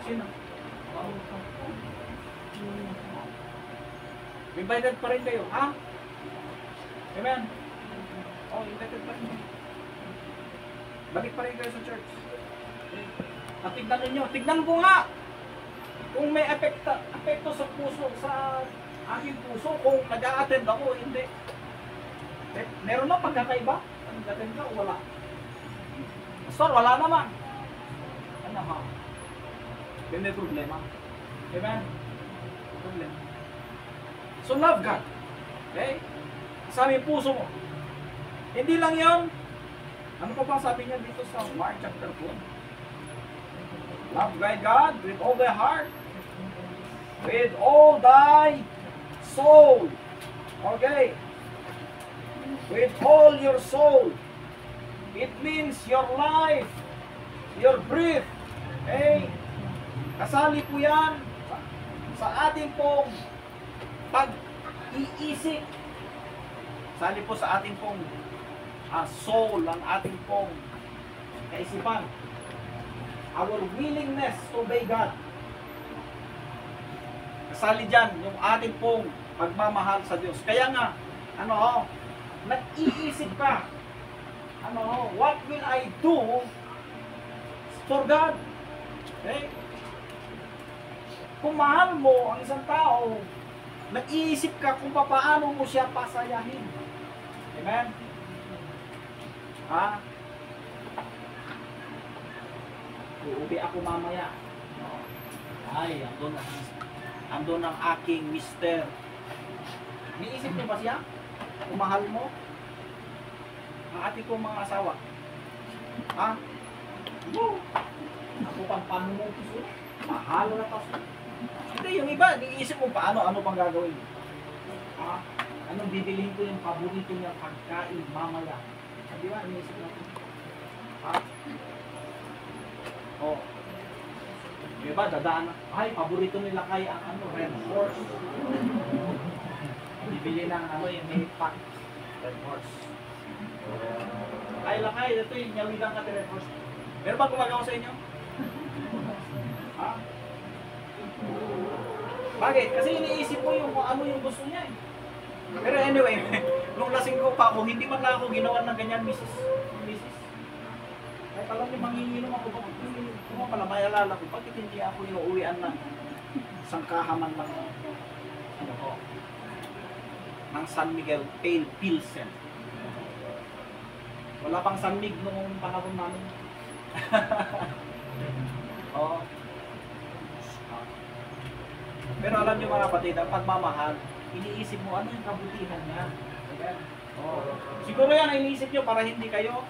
Sino? Invited pa rin kayo, ha? Amen? Oh, invited pa rin kayo. Balik pa rin kayo sa church. At tignan ninyo, tignan ko nga kung may epekto sa puso, sa aking puso, kung nag-a-attend ako, hindi. Meron na pagkakaiba? Nag-attend ka o wala? Pastor, wala naman. Ano ha? Yun may problema. Amen? Problema. So love God. Okay? Sabi yung puso mo. Hindi lang yun. Ano pa ba sabi niya dito sa Mark chapter 4? Love thy God with all thy heart, with all thy soul. Okay? With all your soul. It means your life, your breath. Okay? Kasali po yan sa ating pong pag-iisip. Kasali po sa ating pong soul, ang ating pong kaisipan. Our willingness to obey God. Kasali dyan yung ating pong pagmamahal sa Diyos. Kaya nga, nag-iisip ka, what will I do for God? Okay? Kung mahal mo ang isang tao, nag-iisip ka kung paano mo siya pasayahin. Amen? Ha? Uuwi ako mamaya. Ay, andun ang aking mister. Niisip niyo ba siya? Kung mahal mo? Ang ating kong mga asawa. Ha? Ako pang panunutos. Mahal na pa. Hindi, yung iba, niisip mo paano, ano pang gagawin. Ha? Anong bibilihin ko yung paborito niyang pagkain mamaya. Di ba? Niisip natin. Ha? Oh. Diba, dadaan na. Ay, paborito nila kay ang Red Horse. Bibili ng yung may pack. Red Horse. Ay, lakay, ito yung nyawilang ka Red Horse. Meron ba gumagawa sa inyo? Ha? Bakit? Kasi iniisip mo yung kung ano yung gusto niya eh. Pero anyway, nung lasing ko pa ako, hindi man lang ako ginawa ng ganyan, Mrs. Kahit alam niyo, manginginom ako ba? Kung pala, may alala ko, bakit hindi ako inuuwian ng sangkahaman ng ng San Miguel Pale Pilsen. Wala pang San Mig noong panahon namin. Oh. Pero alam niyo mga kapatid, ang pagmamahal, iniisip mo ano yung kabutihan niya. Oh. Siguro yan ang iniisip niyo para hindi kayo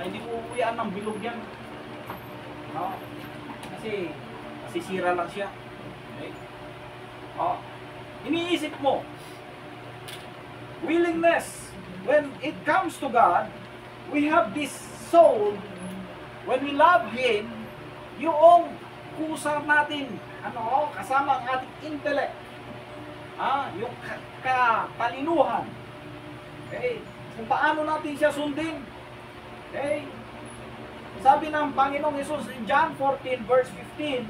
hindi ko uuwian ng bilog yan. No? Kasi masisira lang siya. Okay? Oh. Iniisip mo, willingness. When it comes to God, we have this soul. When we love Him, yung kusa natin, kasama ang ating intellect. Yung katalinuhan. Okay? Kung paano natin siya sundin. Okay? Sabi ng Panginoong Hesus in John 14 verse 15.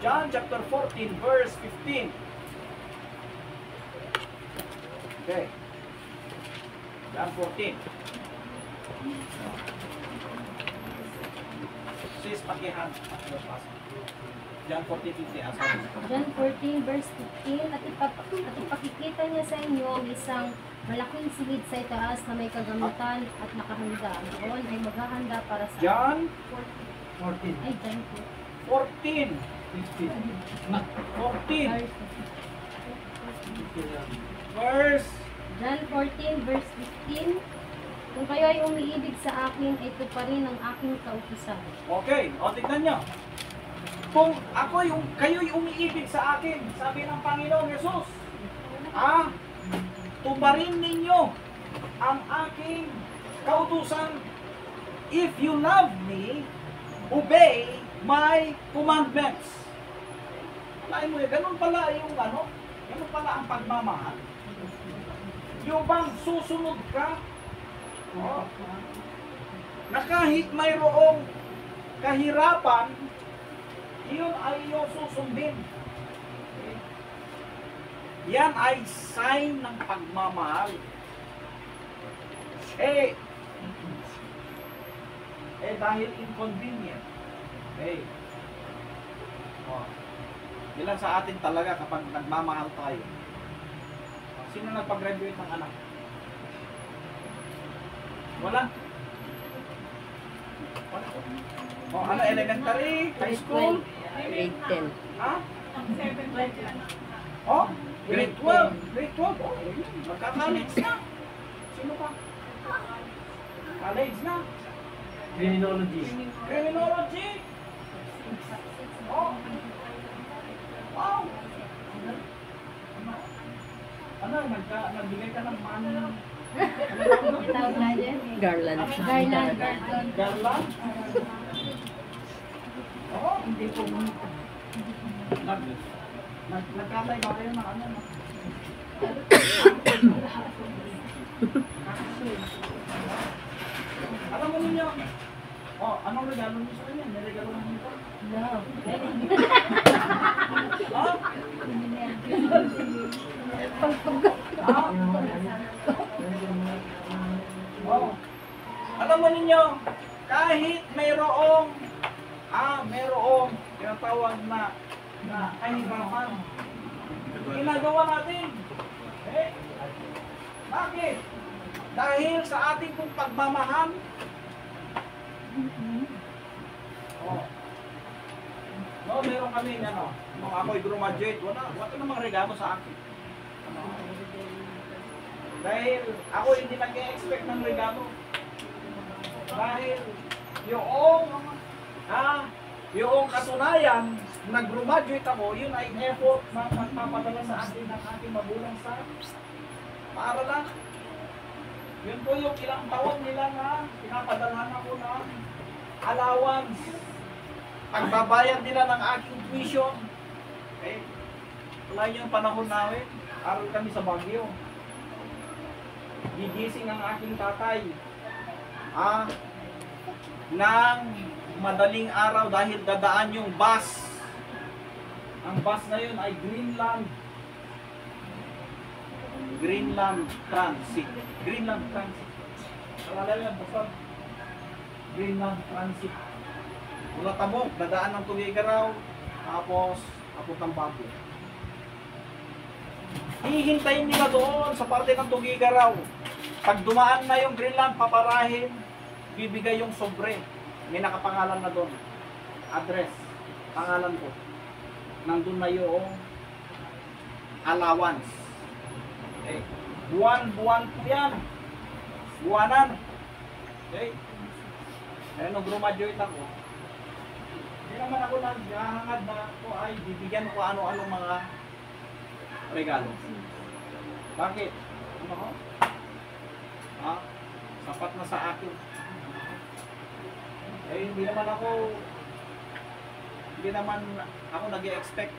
John chapter 14 verse 15. Okay. John 14. Sis, pakihan. John 14:15. John 14 verse 15. At ipakikita niya sa inyo ang isang malaking silid sa itaas na may kagamitan at nakahanda. Doon ay maghahanda para sa John 14. Ay, John 14. 14. Verse. John 14 verse 15. Kung kayo ay umiibig sa akin, ito pa rin ang aking kautusan. Okay, tignan nyo. Kung kayo'y umiibig sa akin, sabi ng Panginoong Hesus, tuparin ninyo ang aking kautusan. If you love me, obey my commandments. Lain mo ganun pala yung ganun pala ang pagmamahal. Yung bang susunod ka, na kahit mayroong kahirapan, Iyon ay iyong susundin. Okay? Yan ay sign ng pagmamahal. Dahil inconvenient. Okay. Oh. Bilang sa atin talaga kapag nagmamahal tayo. Sino nagpag-graduate ng anak? Wala. Wala. Oh, ano, elementary, high school? Grade 10. Ha? Oh, grade 12. Grade 12. Oh, magka-college na. Sino pa? College na. Criminology. Criminology. Oh. Wow. Ano, nagbigay ka ng money. Tawag na dyan. Garland. Garland. Garland? Oo. Hindi po. Nagkatay ba kayo ng ano? Alam mo ninyo, anong regalo niyo sa kanya? May regalo niyo pa? No. Alam mo ninyo, kahit mayroong tinatawag na kahirapan, ginagawa natin. Bakit? Dahil sa ating pong pagmamahal. Meron kami nung ako'y graduate, wala namang regalo sa akin. Dahil ako hindi nag-expect ng regalo. Dahil yung katunayan, nag-graduate ako, yun ay effort na magpapadala sa atin ng ating magulang sa paaralan. Yun po yung ilang taon nila na pinapadalahan ako ng allowance. Pagbabayad nila ng aking tuition. Okay? Wala yung panahon namin, aral kami sa Baguio. Gigising ang aking tatay ng madaling araw dahil dadaan yung bus. Ang bus na yun ay Greenland Transit. Greenland Transit. Alala yan, basta Greenland Transit. Mula Tabok, dadaan ng Tugigaraw, tapos papuntang Baguio. Hihintayin nila doon sa parte ng Tugigaraw. Pag dumaan na yung Greenland, paparahin, bibigay yung sobre. May nakapangalan na doon. Address, pangalan ko. Nandun na yung allowance. Okay. Buwan-buwan po yan. Buwanan. Okay. Kaya nung graduate ako, hindi naman ako naghahangad na ako ay bibigyan ko ano-ano mga regalo. Bakit? Ano ko? Sapat na sa akin. Hindi naman ako nag-expect.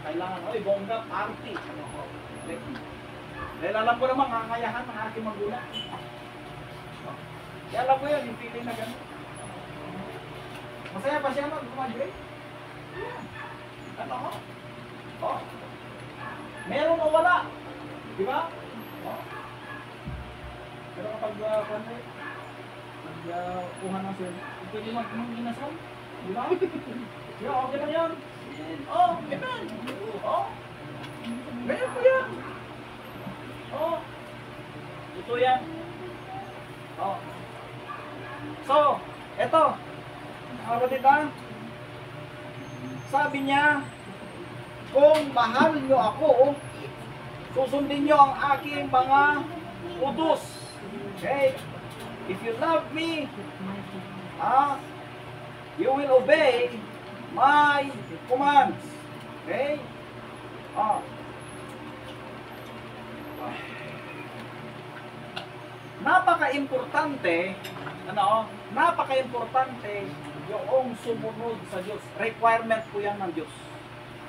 Kailangan, bongga, party. Dahil alam ko naman, kakayahan ng aking magulang. Kaya alam ko yun, yung feeling na gano'n. Masaya ba siya mag-graduate? Ano ko? Meron o wala? Di ba? Pero kapag kuha ng sir, pwede mag-inasal? Di ba? Yeah, okay na yan. Amen. Meron ko yan. Ito yan. So, eto. Sabi niya, kung mahal nyo ako, susundin nyo ang aking mga utos. Okay? If you love me, you will obey my commands. Okay? Napaka-importante, napaka-importante yung sumunod sa Diyos. Requirement po yan ng Diyos.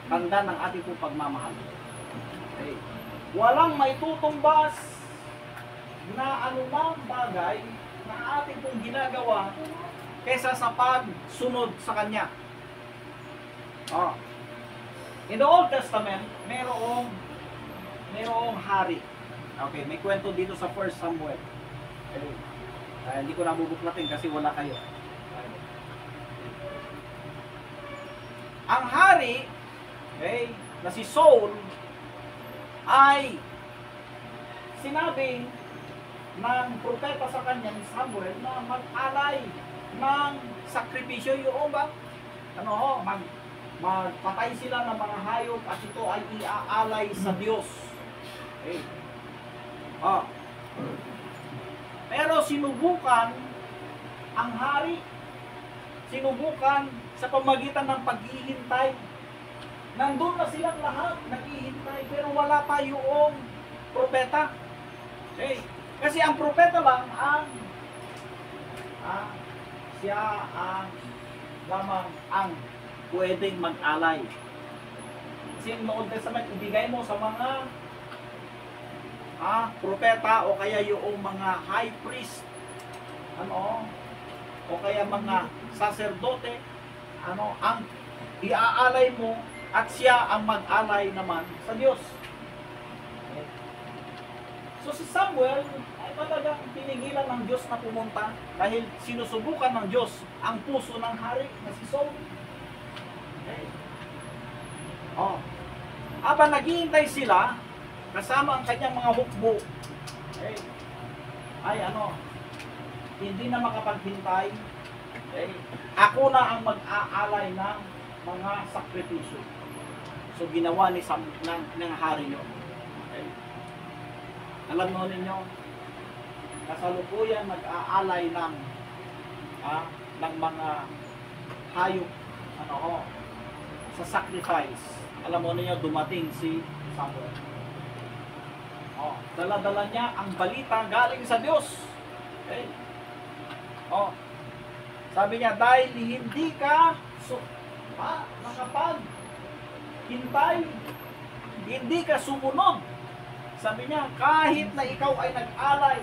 Tanda ng ating pong pagmamahal. Okay. Walang may tutumbas na anumang bagay na ating pong ginagawa kaysa sa pagsunod sa Kanya. Oh. In the Old Testament, merong hari. Okay, may kwento dito sa 1 Samuel. Okay. Hindi ko na bubuklatin kasi wala kayo. Ang hari, okay, na si Saul, ay sinabi ng propeta sa kanya ni Samuel na mag-alay ng sakripisyo yung ba? Magpatay sila ng mga hayop at ito ay iaalay sa Diyos. Okay. Pero sinubukan ang hari, sinubukan sa pamagitan ng paghihintay. Nandun na silang lahat, naghihintay, pero wala pa yung propeta. Okay. Kasi ang propeta lang siya lamang ang pwedeng mag-alay. Kasi in the Old Testament, ibigay mo sa mga propeta o kaya yung mga high priest, o kaya mga saserdote, ang iaalay mo at siya ang mag-alay naman sa Diyos. Okay. So si Samuel ay talagang pinigilan ng Diyos na pumunta dahil sinusubukan ng Diyos ang puso ng hari na si Saul. Okay. Habang naghihintay sila kasama ang kanyang mga hukbo, okay, ay hindi na makapaghintay. Okay. Ako na ang mag-aalay ng mga sakripisyo. So ginawa ng hari nyo. Okay. Alam mo ninyo, kasalukuyan mag-aalay ng mga hayop sa sacrifice. Alam mo ninyo, dumating si Samuel. Dala-dala niya ang balita galing sa Diyos. Okay. Sabi niya, dahil hindi ka nakapaghintay, hindi ka sumunod. Sabi niya, kahit na ikaw ay nag-alay,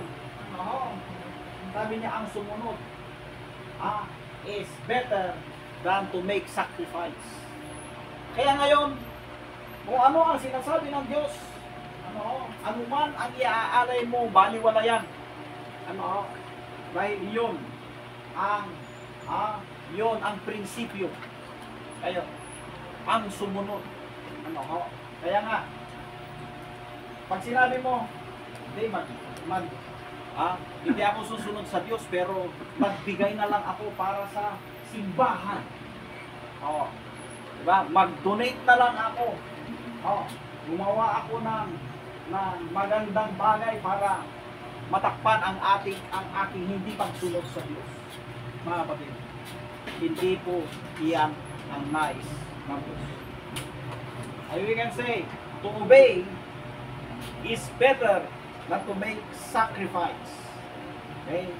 sabi niya, ang sumunod is better than to make sacrifice. Kaya ngayon, kung ano ang sinasabi ng Diyos, anuman ang iaalay mo, baliwala yan. Dahil yun ang prinsipyo. Ayun, ang sumunod. Kaya nga, pag sinabi mo, hindi ako susunod sa Diyos, pero magbigay na lang ako para sa simbahan. Diba? Mag-donate na lang ako. Gumawa ako ng magandang bagay para matakpan ang aking hindi pagsunod sa Diyos. Mga kapatid, hindi po iyan ang nais ng Diyos. We can say, to obey is better than to make sacrifice. Okay?